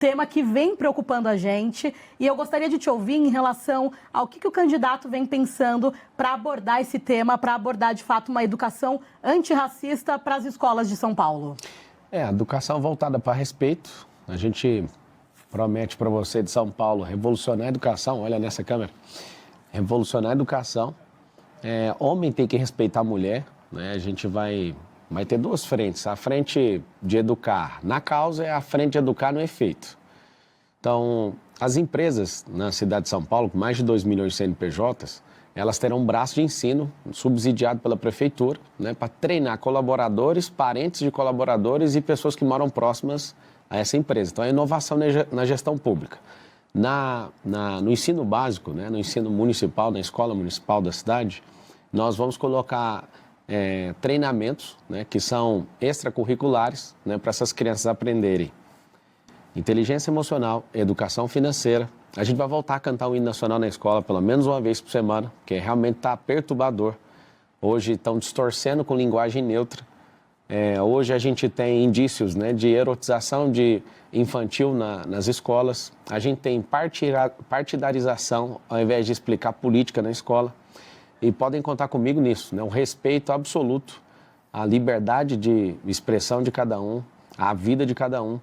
tema que vem preocupando a gente, e eu gostaria de te ouvir em relação ao que o candidato vem pensando para abordar esse tema, para abordar de fato uma educação antirracista para as escolas de São Paulo. A educação voltada para respeito. A gente promete para você de São Paulo revolucionar a educação, olha nessa câmera, revolucionar a educação. Homem tem que respeitar a mulher, né? A gente vai ter duas frentes. A frente de educar na causa é a frente de educar no efeito. Então, as empresas na cidade de São Paulo, com mais de 2 milhões de CNPJs, elas terão um braço de ensino subsidiado pela prefeitura, né, para treinar colaboradores, parentes de colaboradores e pessoas que moram próximas a essa empresa. Então, é inovação na gestão pública. No ensino básico, né, no ensino municipal, na escola municipal da cidade, nós vamos colocar treinamentos, né, que são extracurriculares, né, para essas crianças aprenderem inteligência emocional, educação financeira. A gente vai voltar a cantar o hino nacional na escola pelo menos uma vez por semana, porque realmente está perturbador. Hoje estão distorcendo com linguagem neutra. Hoje a gente tem indícios, né, de erotização de infantil nas escolas. A gente tem partidarização ao invés de explicar política na escola. E podem contar comigo nisso, né? Um respeito absoluto à liberdade de expressão de cada um, à vida de cada um.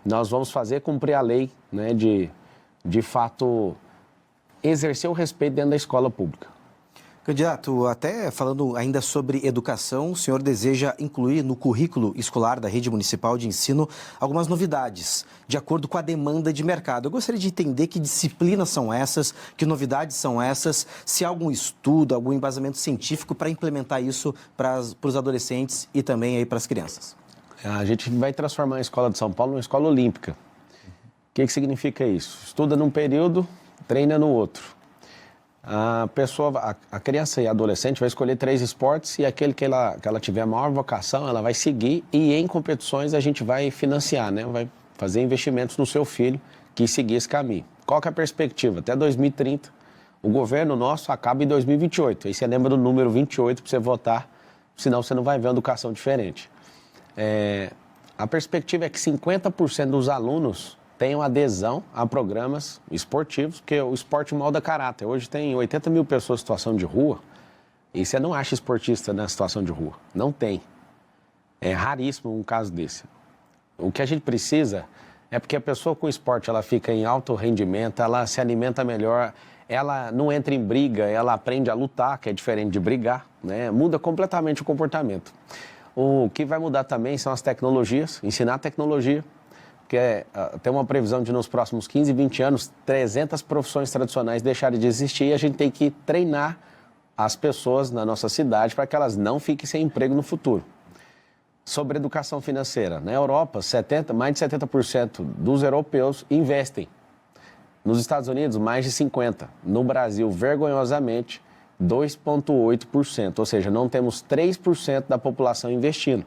Nós vamos fazer cumprir a lei, né, de fato, exercer o respeito dentro da escola pública. Candidato, até falando ainda sobre educação, o senhor deseja incluir no currículo escolar da Rede Municipal de Ensino algumas novidades, de acordo com a demanda de mercado. Eu gostaria de entender que disciplinas são essas, que novidades são essas, se há algum estudo, algum embasamento científico para implementar isso para os adolescentes e também aí para as crianças. A gente vai transformar a escola de São Paulo numa escola olímpica. O que significa isso? Estuda num período, treina no outro. A criança e a adolescente vai escolher 3 esportes e aquele que ela tiver a maior vocação, ela vai seguir e em competições a gente vai financiar, né? Vai fazer investimentos no seu filho que seguir esse caminho. Qual que é a perspectiva? Até 2030, o governo nosso acaba em 2028. Aí você lembra do número 28 para você votar, senão você não vai ver uma educação diferente. A perspectiva é que 50% dos alunos tenham adesão a programas esportivos, porque o esporte molda caráter. Hoje tem 80 mil pessoas em situação de rua e você não acha esportista na situação de rua. Não tem. É raríssimo um caso desse. O que a gente precisa é porque a pessoa com esporte ela fica em alto rendimento, ela se alimenta melhor, ela não entra em briga, ela aprende a lutar, que é diferente de brigar, né? Muda completamente o comportamento. O que vai mudar também são as tecnologias, ensinar tecnologia, porque tem uma previsão de nos próximos 15, 20 anos, 300 profissões tradicionais deixarem de existir e a gente tem que treinar as pessoas na nossa cidade para que elas não fiquem sem emprego no futuro. Sobre educação financeira, na Europa, mais de 70% dos europeus investem. Nos Estados Unidos, mais de 50%. No Brasil, vergonhosamente, 2,8%, ou seja, não temos 3% da população investindo.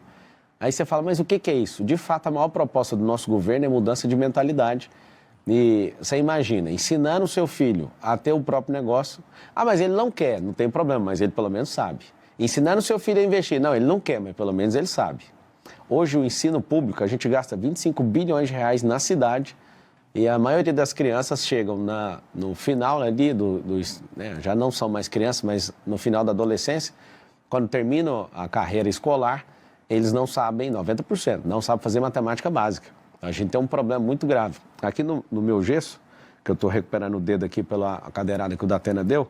Aí você fala, mas o que é isso? De fato, a maior proposta do nosso governo é mudança de mentalidade. E você imagina, ensinando o seu filho a ter o próprio negócio. Mas ele não quer, não tem problema, mas ele pelo menos sabe. Ensinando o seu filho a investir. Não, ele não quer, mas pelo menos ele sabe. Hoje, o ensino público, a gente gasta 25 bilhões de reais na cidade e a maioria das crianças chegam no final ali, já não são mais crianças, mas no final da adolescência, quando terminam a carreira escolar, eles não sabem, 90%, não sabem fazer matemática básica. A gente tem um problema muito grave. Aqui no meu gesso, que eu estou recuperando o dedo aqui pela cadeirada que o Datena deu,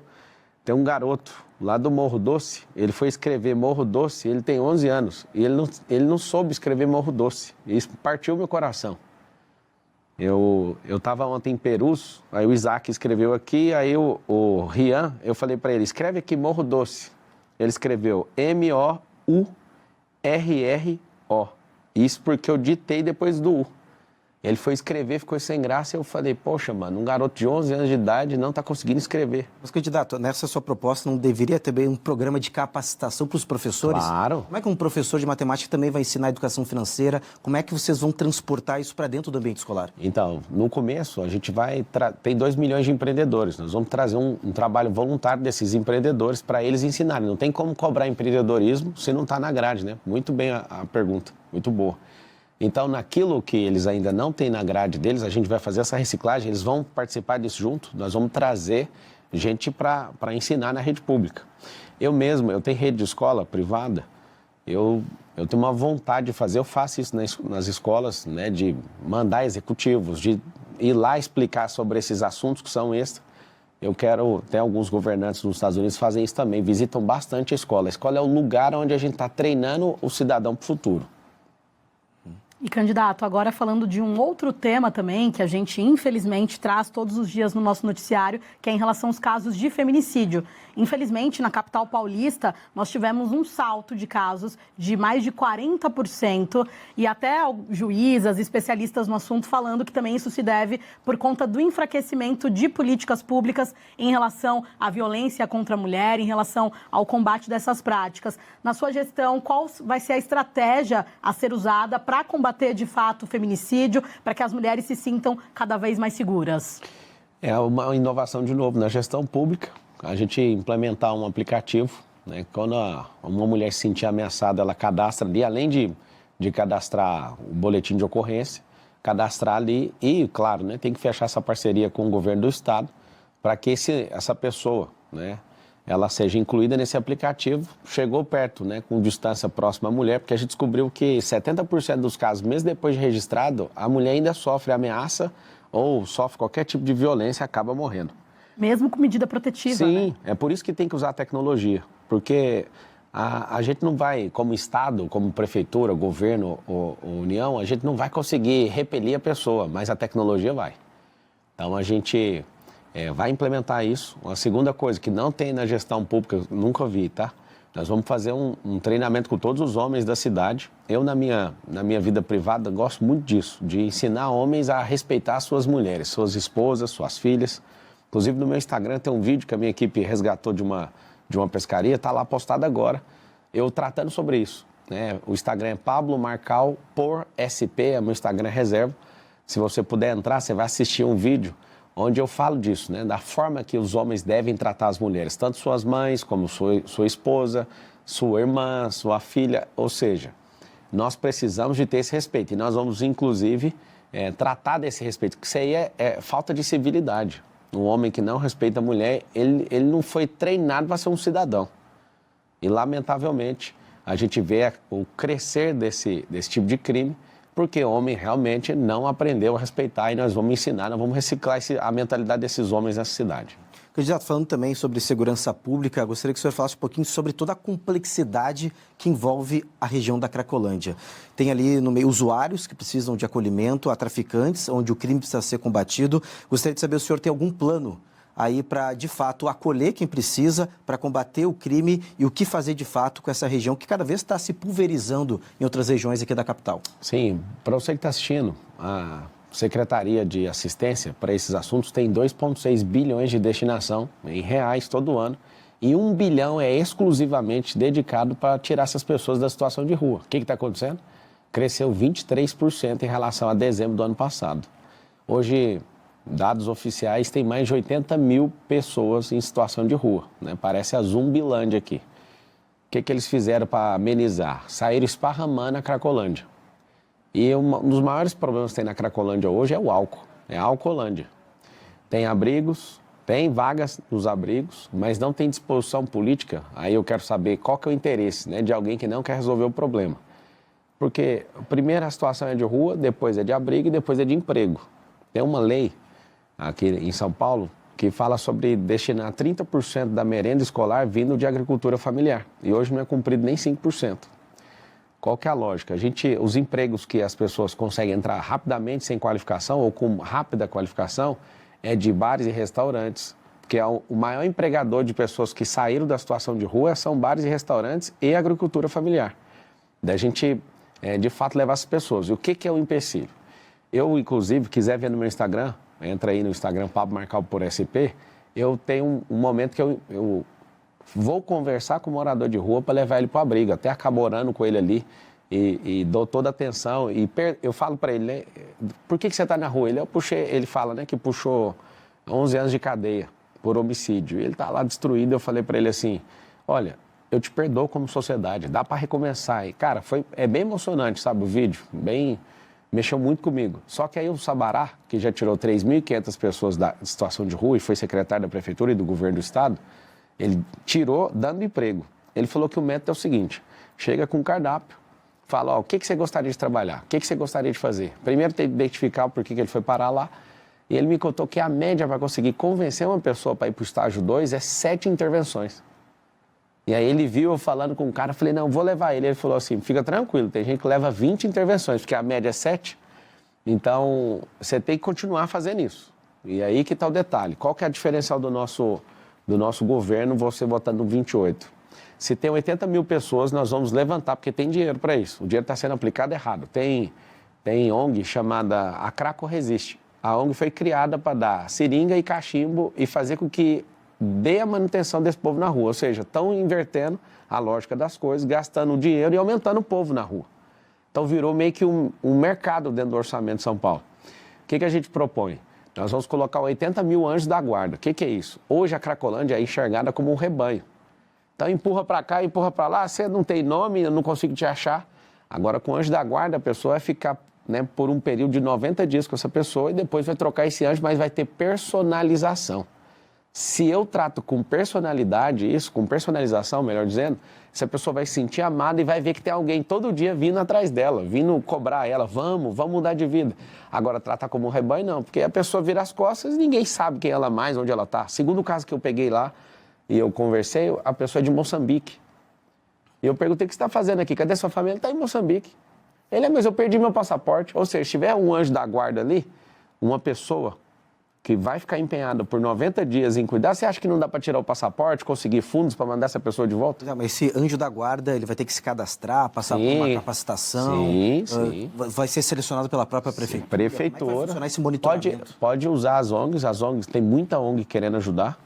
tem um garoto lá do Morro Doce, ele foi escrever Morro Doce, ele tem 11 anos, e ele não soube escrever Morro Doce. Isso partiu meu coração. Eu estava ontem em Perus, aí o Isaac escreveu aqui, aí o Rian, eu falei para ele, escreve aqui Morro Doce. Ele escreveu MOURRO. Isso porque eu ditei depois do U. Ele foi escrever, ficou sem graça e eu falei, poxa, mano, um garoto de 11 anos de idade não está conseguindo escrever. Mas, candidato, nessa sua proposta não deveria ter também um programa de capacitação para os professores? Claro. Como é que um professor de matemática também vai ensinar educação financeira? Como é que vocês vão transportar isso para dentro do ambiente escolar? Então, no começo, a gente tem 2 milhões de empreendedores. Nós vamos trazer um trabalho voluntário desses empreendedores para eles ensinarem. Não tem como cobrar empreendedorismo se não está na grade, né? Muito bem a pergunta, muito boa. Então, naquilo que eles ainda não têm na grade deles, a gente vai fazer essa reciclagem, eles vão participar disso junto, nós vamos trazer gente para ensinar na rede pública. Eu tenho rede de escola privada, eu tenho uma vontade de fazer, eu faço isso nas escolas, né, de mandar executivos, de ir lá explicar sobre esses assuntos que são extra. Eu quero, tem alguns governantes nos Estados Unidos que fazem isso também, visitam bastante a escola. A escola é o lugar onde a gente está treinando o cidadão para o futuro. E, candidato, agora falando de um outro tema também, que a gente infelizmente traz todos os dias no nosso noticiário, que é em relação aos casos de feminicídio. Infelizmente, na capital paulista, nós tivemos um salto de casos de mais de 40%, e até juízas, especialistas no assunto falando que também isso se deve por conta do enfraquecimento de políticas públicas em relação à violência contra a mulher, em relação ao combate dessas práticas. Na sua gestão, qual vai ser a estratégia a ser usada para combater de fato o feminicídio, para que as mulheres se sintam cada vez mais seguras? É uma inovação de novo na gestão pública, a gente implementar um aplicativo, né? Quando uma mulher se sentir ameaçada, ela cadastra ali, além de cadastrar o boletim de ocorrência, cadastrar ali e, claro, né, tem que fechar essa parceria com o governo do estado para que essa pessoa, né, ela seja incluída nesse aplicativo. Chegou perto, né, com distância próxima à mulher, porque a gente descobriu que 70% dos casos, mesmo depois de registrado, a mulher ainda sofre ameaça ou sofre qualquer tipo de violência e acaba morrendo. Mesmo com medida protetiva, Sim, né? É por isso que tem que usar a tecnologia, porque a gente não vai, como Estado, como Prefeitura, Governo ou União, a gente não vai conseguir repelir a pessoa, mas a tecnologia vai. Então, a gente vai implementar isso. Uma segunda coisa que não tem na gestão pública, eu nunca vi, tá? Nós vamos fazer um treinamento com todos os homens da cidade. Eu, na minha vida privada, gosto muito disso, de ensinar homens a respeitar suas mulheres, suas esposas, suas filhas. Inclusive, no meu Instagram tem um vídeo que a minha equipe resgatou de uma pescaria, está lá postado agora, eu tratando sobre isso, né? O Instagram é Pablo Marcal por SP, é meu Instagram reserva. Se você puder entrar, você vai assistir um vídeo onde eu falo disso, né? Da forma que os homens devem tratar as mulheres, tanto suas mães, como sua esposa, sua irmã, sua filha, ou seja, nós precisamos de ter esse respeito e nós vamos, inclusive, tratar desse respeito, porque isso aí é falta de civilidade. Um homem que não respeita a mulher, ele não foi treinado para ser um cidadão. E, lamentavelmente, a gente vê o crescer desse tipo de crime, porque o homem realmente não aprendeu a respeitar e nós vamos ensinar, nós vamos reciclar a mentalidade desses homens nessa cidade. Candidato, falando também sobre segurança pública, gostaria que o senhor falasse um pouquinho sobre toda a complexidade que envolve a região da Cracolândia. Tem ali no meio usuários que precisam de acolhimento, há traficantes, onde o crime precisa ser combatido. Gostaria de saber se o senhor tem algum plano aí para, de fato, acolher quem precisa, para combater o crime e o que fazer, de fato, com essa região que cada vez está se pulverizando em outras regiões aqui da capital. Sim, para você que está assistindo, a Secretaria de Assistência para esses assuntos tem 2,6 bilhões de destinação em reais todo ano e 1 bilhão é exclusivamente dedicado para tirar essas pessoas da situação de rua. O que está acontecendo? Cresceu 23% em relação a dezembro do ano passado. Hoje, dados oficiais, tem mais de 80 mil pessoas em situação de rua, né? Parece a Zumbilândia aqui. O que eles fizeram para amenizar? Saíram esparramando a Cracolândia. E um dos maiores problemas que tem na Cracolândia hoje é o álcool, é a Alcolândia. Tem abrigos, tem vagas nos abrigos, mas não tem disposição política. Aí eu quero saber qual que é o interesse, né, de alguém que não quer resolver o problema. Porque primeiro a situação é de rua, depois é de abrigo e depois é de emprego. Tem uma lei aqui em São Paulo que fala sobre destinar 30% da merenda escolar vindo de agricultura familiar. E hoje não é cumprido nem 5%. Qual que é a lógica? Os empregos que as pessoas conseguem entrar rapidamente sem qualificação ou com rápida qualificação é de bares e restaurantes, porque o maior empregador de pessoas que saíram da situação de rua são bares e restaurantes e agricultura familiar. Da gente, de fato, levar essas pessoas. E o que é o empecilho? Eu, inclusive, quiser ver no meu Instagram, entra aí no Instagram, Pablo Marcal por SP, eu tenho um momento que eu vou conversar com o morador de rua para levar ele para o abrigo. Até acabo orando com ele ali e dou toda a atenção. E eu falo para ele, né, por que você está na rua? Ele fala, né, que puxou 11 anos de cadeia por homicídio. Ele está lá destruído. Eu falei para ele assim, olha, eu te perdoo como sociedade, dá para recomeçar. E, cara, é bem emocionante, sabe, o vídeo, mexeu muito comigo. Só que aí o Sabará, que já tirou 3.500 pessoas da situação de rua e foi secretário da prefeitura e do governo do estado, ele tirou dando emprego. Ele falou que o método é o seguinte, chega com um cardápio, fala, ó, o que você gostaria de trabalhar? O que você gostaria de fazer? Primeiro tem que identificar o porquê que ele foi parar lá. E ele me contou que a média para conseguir convencer uma pessoa para ir para o estágio 2 é 7 intervenções. E aí ele viu eu falando com o cara, falei, não, vou levar ele. Ele falou assim, fica tranquilo, tem gente que leva 20 intervenções, porque a média é 7. Então, você tem que continuar fazendo isso. E aí que está o detalhe. Qual que é a diferencial do nosso governo, você votando no 28? Se tem 80 mil pessoas, nós vamos levantar, porque tem dinheiro para isso. O dinheiro está sendo aplicado errado. Tem ONG chamada A Craco Resiste. A ONG foi criada para dar seringa e cachimbo e fazer com que dê a manutenção desse povo na rua. Ou seja, estão invertendo a lógica das coisas, gastando dinheiro e aumentando o povo na rua. Então virou meio que um mercado dentro do orçamento de São Paulo. O que a gente propõe? Nós vamos colocar 80 mil anjos da guarda. O que é isso? Hoje a Cracolândia é enxergada como um rebanho. Então empurra para cá, empurra para lá, você não tem nome, eu não consigo te achar. Agora com o anjo da guarda a pessoa vai ficar, né, por um período de 90 dias com essa pessoa e depois vai trocar esse anjo, mas vai ter personalização. Se eu trato com personalidade isso, com personalização, melhor dizendo, essa pessoa vai se sentir amada e vai ver que tem alguém todo dia vindo atrás dela, vindo cobrar ela, vamos mudar de vida. Agora, tratar como um rebanho, não, porque a pessoa vira as costas e ninguém sabe quem ela é mais, onde ela está. Segundo o caso que eu peguei lá e eu conversei, a pessoa é de Moçambique. E eu perguntei, o que você está fazendo aqui? Cadê sua família? Ele está em Moçambique. Ele mas eu perdi meu passaporte. Ou seja, se tiver um anjo da guarda ali, uma pessoa que vai ficar empenhada por 90 dias em cuidar, você acha que não dá para tirar o passaporte, conseguir fundos para mandar essa pessoa de volta? Não, mas esse anjo da guarda, ele vai ter que se cadastrar, passar por uma capacitação. Sim. Vai ser selecionado pela própria prefeitura. Sim, prefeitura. Como é que vai funcionar esse monitoramento? Pode usar as ONGs, tem muita ONG querendo ajudar.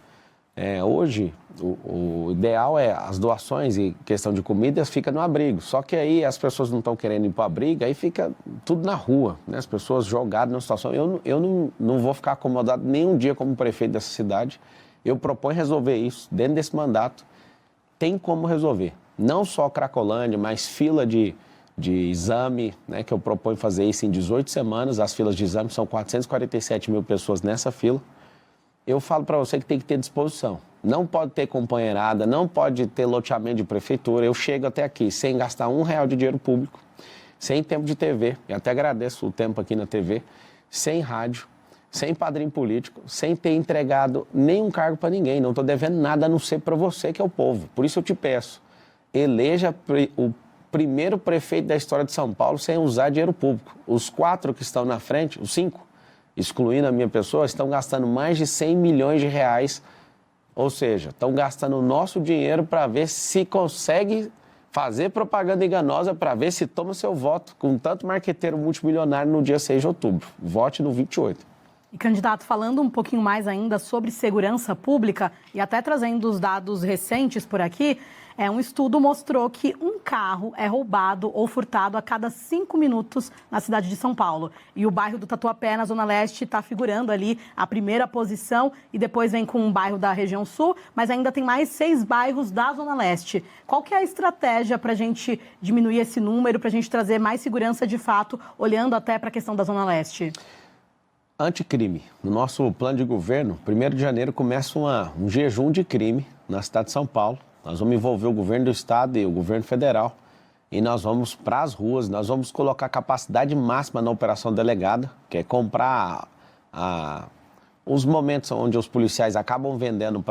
Hoje, o ideal é as doações e questão de comidas fica no abrigo. Só que aí as pessoas não estão querendo ir para o abrigo, aí fica tudo na rua, né? As pessoas jogadas numa situação. Eu não vou ficar acomodado nem um dia como prefeito dessa cidade. Eu proponho resolver isso dentro desse mandato. Tem como resolver. Não só Cracolândia, mas fila de exame, né? Que eu proponho fazer isso em 18 semanas. As filas de exame são 447 mil pessoas nessa fila. Eu falo para você que tem que ter disposição. Não pode ter companheirada, não pode ter loteamento de prefeitura. Eu chego até aqui sem gastar R$1 de dinheiro público, sem tempo de TV, e até agradeço o tempo aqui na TV, sem rádio, sem padrinho político, sem ter entregado nenhum cargo para ninguém. Não estou devendo nada a não ser para você, que é o povo. Por isso eu te peço, eleja o primeiro prefeito da história de São Paulo sem usar dinheiro público. Os 4 que estão na frente, os 5, excluindo a minha pessoa, estão gastando mais de 100 milhões de reais, ou seja, estão gastando o nosso dinheiro para ver se consegue fazer propaganda enganosa, para ver se toma seu voto, com tanto marqueteiro multimilionário no dia 6 de outubro. Vote no 28. E, candidato, falando um pouquinho mais ainda sobre segurança pública e até trazendo os dados recentes por aqui, um estudo mostrou que um carro é roubado ou furtado a cada 5 minutos na cidade de São Paulo. E o bairro do Tatuapé, na Zona Leste, está figurando ali a primeira posição e depois vem com um bairro da região sul, mas ainda tem mais 6 bairros da Zona Leste. Qual que é a estratégia para a gente diminuir esse número, para a gente trazer mais segurança de fato, olhando até para a questão da Zona Leste? Anticrime. No nosso plano de governo, 1º de janeiro começa um jejum de crime na cidade de São Paulo. Nós vamos envolver o governo do estado e o governo federal e nós vamos para as ruas, nós vamos colocar capacidade máxima na operação delegada, que é comprar os momentos onde os policiais acabam vendendo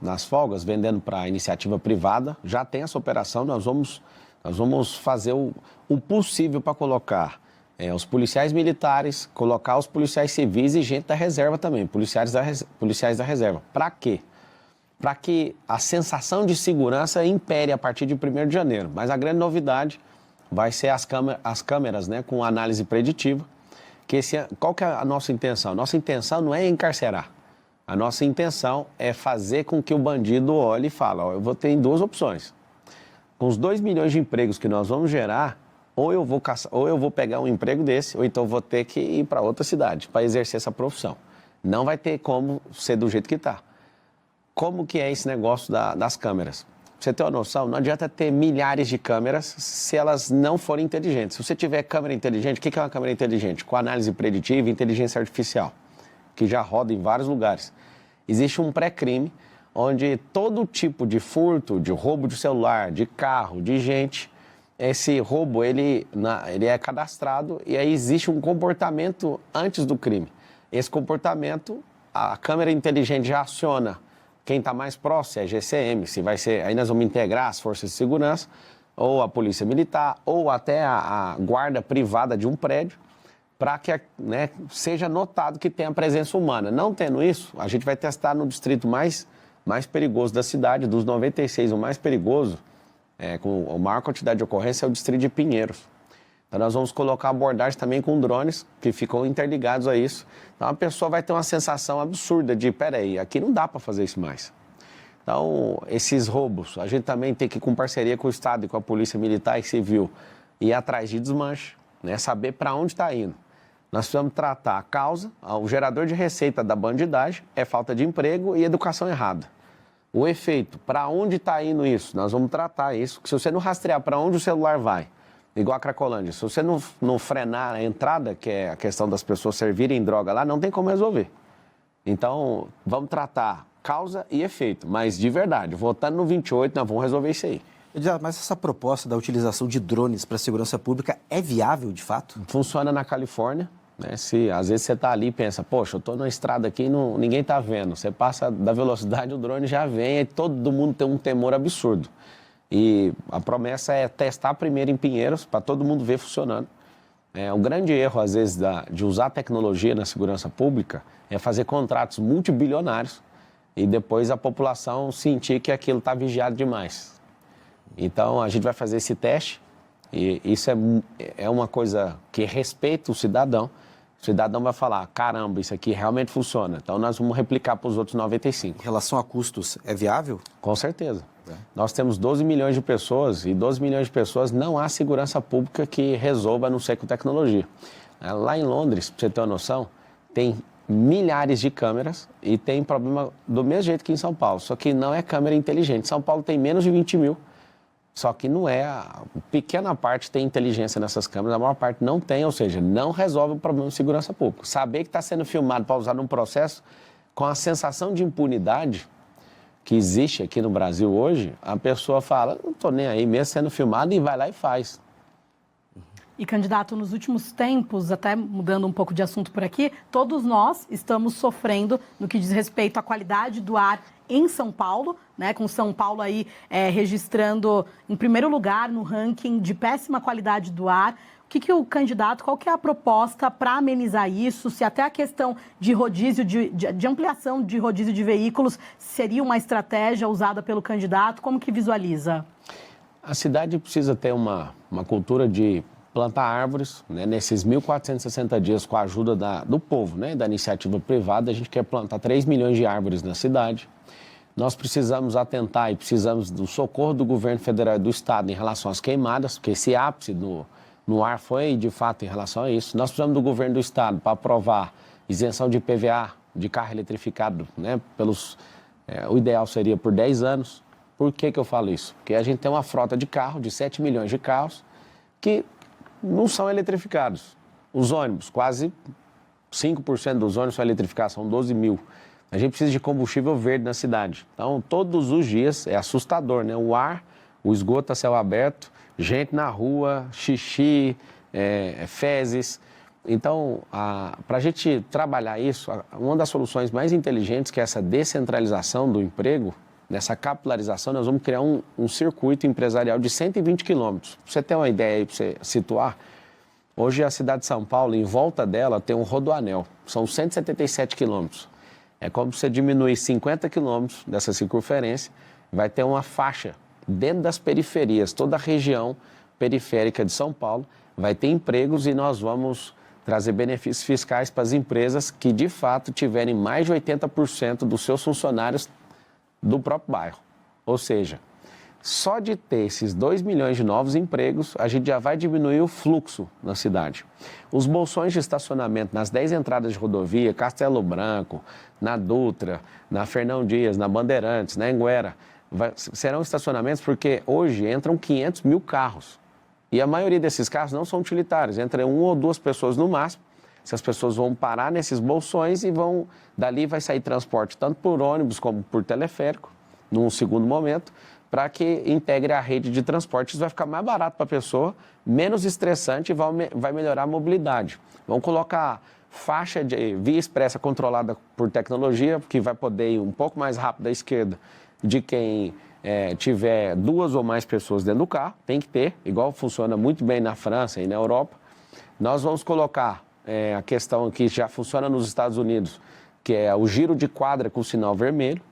nas folgas, vendendo para a iniciativa privada. Já tem essa operação, nós vamos fazer o possível para colocar os policiais militares, colocar os policiais civis e gente da reserva também, policiais da reserva. Para quê? Para que a sensação de segurança impere a partir de 1º de janeiro. Mas a grande novidade vai ser as câmeras, né, com análise preditiva. Qual que é a nossa intenção? Nossa intenção não é encarcerar. A nossa intenção é fazer com que o bandido olhe e fale, eu vou ter 2 opções. Com os 2 milhões de empregos que nós vamos gerar, ou eu vou pegar um emprego desse, ou então vou ter que ir para outra cidade para exercer essa profissão. Não vai ter como ser do jeito que está. Como que é esse negócio das câmeras? você ter uma noção, não adianta ter milhares de câmeras se elas não forem inteligentes. Se você tiver câmera inteligente, o que é uma câmera inteligente? Com análise preditiva e inteligência artificial, que já roda em vários lugares. Existe um pré-crime, onde todo tipo de furto, de roubo de celular, de carro, de gente, esse roubo ele é cadastrado e aí existe um comportamento antes do crime. Esse comportamento, a câmera inteligente já aciona quem está mais próximo, se é GCM, se vai ser, aí nós vamos integrar as forças de segurança, ou a polícia militar, ou até a guarda privada de um prédio, para que seja notado que tem a presença humana. Não tendo isso, a gente vai testar no distrito mais perigoso da cidade, dos 96, o mais perigoso, com a maior quantidade de ocorrência é o distrito de Pinheiros. Então nós vamos colocar abordagem também com drones, que ficam interligados a isso. Então a pessoa vai ter uma sensação absurda de, peraí, aqui não dá para fazer isso mais. Então, esses roubos, a gente também tem que ir com parceria com o Estado e com a Polícia Militar e Civil, ir atrás de desmanche, saber para onde está indo. Nós precisamos tratar a causa, o gerador de receita da bandidagem é falta de emprego e educação errada. O efeito, para onde está indo isso? Nós vamos tratar isso, que se você não rastrear para onde o celular vai, igual a Cracolândia, se você não frenar a entrada, que é a questão das pessoas servirem droga lá, não tem como resolver. Então, vamos tratar causa e efeito, mas de verdade, votando no 28, nós vamos resolver isso aí. Mas essa proposta da utilização de drones para a segurança pública é viável, de fato? Funciona na Califórnia, Se, às vezes você está ali e pensa, poxa, eu estou na estrada aqui e ninguém está vendo. Você passa da velocidade, o drone já vem e todo mundo tem um temor absurdo. E a promessa é testar primeiro em Pinheiros, para todo mundo ver funcionando. O grande erro, às vezes, de usar a tecnologia na segurança pública é fazer contratos multibilionários e depois a população sentir que aquilo está vigiado demais. Então, a gente vai fazer esse teste e isso é uma coisa que respeita o cidadão. O cidadão vai falar, caramba, isso aqui realmente funciona. Então, nós vamos replicar para os outros 95. Em relação a custos, é viável? Com certeza. Nós temos 12 milhões de pessoas e 12 milhões de pessoas não há segurança pública que resolva a não ser com tecnologia. Lá em Londres, para você ter uma noção, tem milhares de câmeras e tem problema do mesmo jeito que em São Paulo, só que não é câmera inteligente. São Paulo tem menos de 20 mil, só que não é, pequena parte tem inteligência nessas câmeras, a maior parte não tem, ou seja, não resolve o problema de segurança pública. Saber que está sendo filmado para usar num processo com a sensação de impunidade que existe aqui no Brasil hoje, a pessoa fala, não estou nem aí, mesmo sendo filmado, e vai lá e faz. E, candidato, nos últimos tempos, até mudando um pouco de assunto por aqui, todos nós estamos sofrendo no que diz respeito à qualidade do ar em São Paulo, com São Paulo aí registrando em primeiro lugar no ranking de péssima qualidade do ar. O candidato, qual que é a proposta para amenizar isso? Se até a questão de rodízio, de ampliação de rodízio de veículos seria uma estratégia usada pelo candidato, como que visualiza? A cidade precisa ter uma cultura de plantar árvores, nesses 1.460 dias com a ajuda do povo, da iniciativa privada, a gente quer plantar 3 milhões de árvores na cidade. Nós precisamos atentar e precisamos do socorro do governo federal e do estado em relação às queimadas, porque esse ápice no ar foi, de fato, em relação a isso. Nós precisamos do governo do estado para aprovar isenção de IPVA de carro eletrificado, o ideal seria por 10 anos. Por que eu falo isso? Porque a gente tem uma frota de carro, de 7 milhões de carros, que não são eletrificados. Os ônibus, quase 5% dos ônibus são eletrificados, são 12 mil. A gente precisa de combustível verde na cidade. Então, todos os dias, é assustador, O ar, o esgoto a céu aberto, gente na rua, xixi, fezes. Então, para a gente trabalhar isso, uma das soluções mais inteligentes, que é essa descentralização do emprego, nessa capilarização, nós vamos criar um circuito empresarial de 120 quilômetros. Para você ter uma ideia aí, para você situar, hoje a cidade de São Paulo, em volta dela, tem um rodoanel. São 177 quilômetros. É como se você diminuir 50 quilômetros dessa circunferência, vai ter uma faixa dentro das periferias, toda a região periférica de São Paulo, vai ter empregos e nós vamos trazer benefícios fiscais para as empresas que, de fato, tiverem mais de 80% dos seus funcionários do próprio bairro. Ou seja, só de ter esses 2 milhões de novos empregos, a gente já vai diminuir o fluxo na cidade. Os bolsões de estacionamento nas 10 entradas de rodovia, Castelo Branco, na Dutra, na Fernão Dias, na Bandeirantes, na Anguera, serão estacionamentos porque hoje entram 500 mil carros. E a maioria desses carros não são utilitários, entra 1 ou 2 pessoas no máximo. Essas pessoas vão parar nesses bolsões e dali vai sair transporte tanto por ônibus como por teleférico, num segundo momento, para que integre a rede de transporte. Isso vai ficar mais barato para a pessoa, menos estressante e vai melhorar a mobilidade. Vamos colocar faixa de via expressa controlada por tecnologia, que vai poder ir um pouco mais rápido à esquerda de quem tiver 2 ou mais pessoas dentro do carro, tem que ter, igual funciona muito bem na França e na Europa. Nós vamos colocar a questão que já funciona nos Estados Unidos, que é o giro de quadra com o sinal vermelho.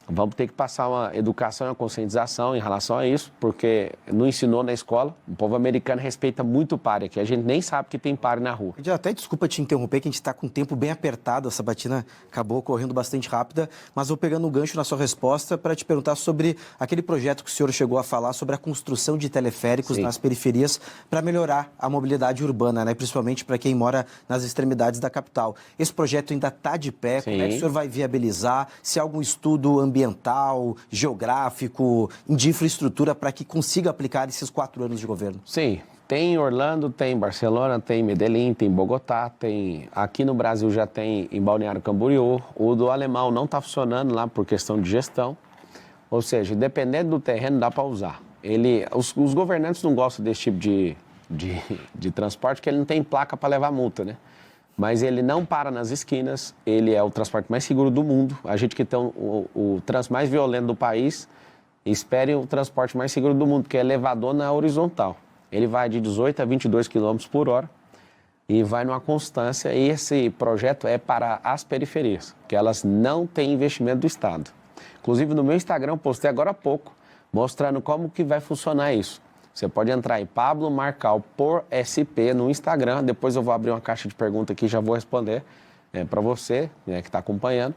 Vamos ter que passar uma educação e uma conscientização em relação a isso, porque não ensinou na escola. O povo americano respeita muito o pare aqui. A gente nem sabe que tem pare na rua. Até desculpa te interromper, que a gente está com o tempo bem apertado. A sabatina acabou correndo bastante rápida, mas vou pegando um gancho na sua resposta para te perguntar sobre aquele projeto que o senhor chegou a falar sobre a construção de teleféricos nas periferias para melhorar a mobilidade urbana, né? Principalmente para quem mora nas extremidades da capital. Esse projeto ainda está de pé? Como é que o senhor vai viabilizar? Se há algum estudo ambiental, geográfico, de infraestrutura para que consiga aplicar esses 4 anos de governo? Sim, tem em Orlando, tem em Barcelona, tem em Medellín, tem em Bogotá, tem aqui no Brasil já tem em Balneário Camboriú. O do alemão não está funcionando lá por questão de gestão, ou seja, dependendo do terreno dá para usar. Os governantes não gostam desse tipo de transporte porque ele não tem placa para levar multa, né? Mas ele não para nas esquinas, ele é o transporte mais seguro do mundo. A gente que tem o trânsito mais violento do país, espere o transporte mais seguro do mundo, que é elevador na horizontal. Ele vai de 18 a 22 km por hora e vai numa constância. E esse projeto é para as periferias, que elas não têm investimento do Estado. Inclusive no meu Instagram eu postei agora há pouco, mostrando como que vai funcionar isso. Você pode entrar em Pablo Marcal por SP no Instagram. Depois eu vou abrir uma caixa de perguntas aqui e já vou responder para você, né, que está acompanhando.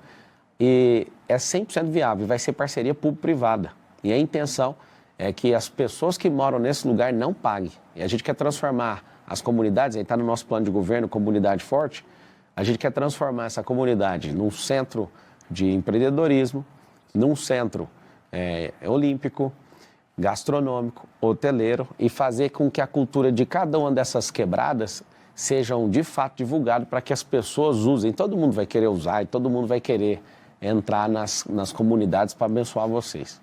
E é 100% viável, vai ser parceria público-privada. E a intenção é que as pessoas que moram nesse lugar não paguem. E a gente quer transformar as comunidades, aí está no nosso plano de governo, Comunidade Forte, a gente quer transformar essa comunidade num centro de empreendedorismo, num centro olímpico, gastronômico, hoteleiro e fazer com que a cultura de cada uma dessas quebradas sejam de fato divulgadas para que as pessoas usem. Todo mundo vai querer usar e todo mundo vai querer entrar nas comunidades para abençoar vocês.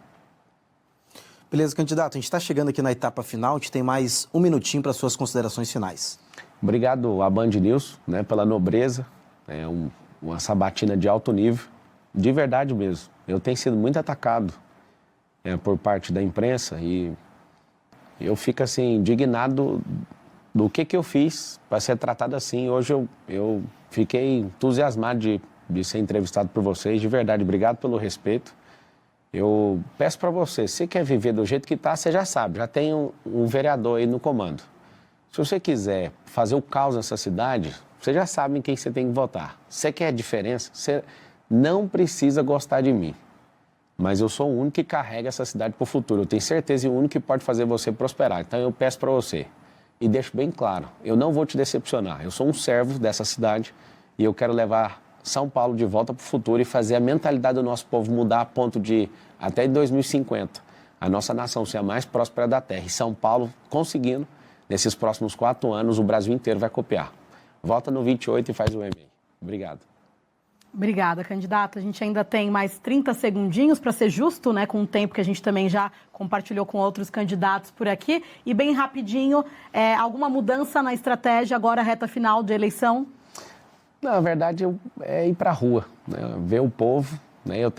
Beleza, candidato. A gente está chegando aqui na etapa final, a gente tem mais um minutinho para suas considerações finais. Obrigado à Band News, né, pela nobreza, uma sabatina de alto nível, de verdade mesmo. Eu tenho sido muito atacado por parte da imprensa e eu fico assim indignado do que eu fiz para ser tratado assim. Hoje eu fiquei entusiasmado de ser entrevistado por vocês, de verdade, obrigado pelo respeito. Eu peço para você, se você quer viver do jeito que está, você já sabe, já tem um vereador aí no comando. Se você quiser fazer o caos nessa cidade, você já sabe em quem você tem que votar. Você quer diferença, você não precisa gostar de mim. Mas eu sou o único que carrega essa cidade para o futuro. Eu tenho certeza e o único que pode fazer você prosperar. Então eu peço para você, e deixo bem claro, eu não vou te decepcionar. Eu sou um servo dessa cidade e eu quero levar São Paulo de volta para o futuro e fazer a mentalidade do nosso povo mudar a ponto de, até em 2050, a nossa nação ser a mais próspera da Terra. E São Paulo conseguindo, nesses próximos 4 anos, o Brasil inteiro vai copiar. Volta no 28 e faz o e-mail. Obrigado. Obrigada, candidata. A gente ainda tem mais 30 segundinhos para ser justo, né, com o tempo que a gente também já compartilhou com outros candidatos por aqui. E bem rapidinho, alguma mudança na estratégia agora, reta final de eleição? Na verdade, é ir para a rua, né, ver o povo. Né, eu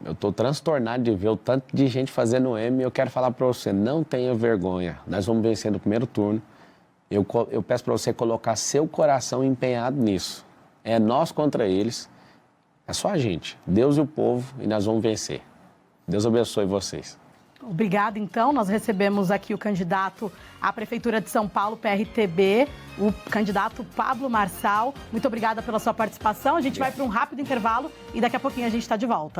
estou transtornado de ver o tanto de gente fazendo M. Eu quero falar para você, não tenha vergonha. Nós vamos vencer no primeiro turno. Eu peço para você colocar seu coração empenhado nisso. É nós contra eles. É só a gente, Deus e o povo, e nós vamos vencer. Deus abençoe vocês. Obrigada, então. Nós recebemos aqui o candidato à Prefeitura de São Paulo, PRTB, o candidato Pablo Marçal. Muito obrigada pela sua participação. A gente vai para um rápido intervalo e daqui a pouquinho a gente está de volta.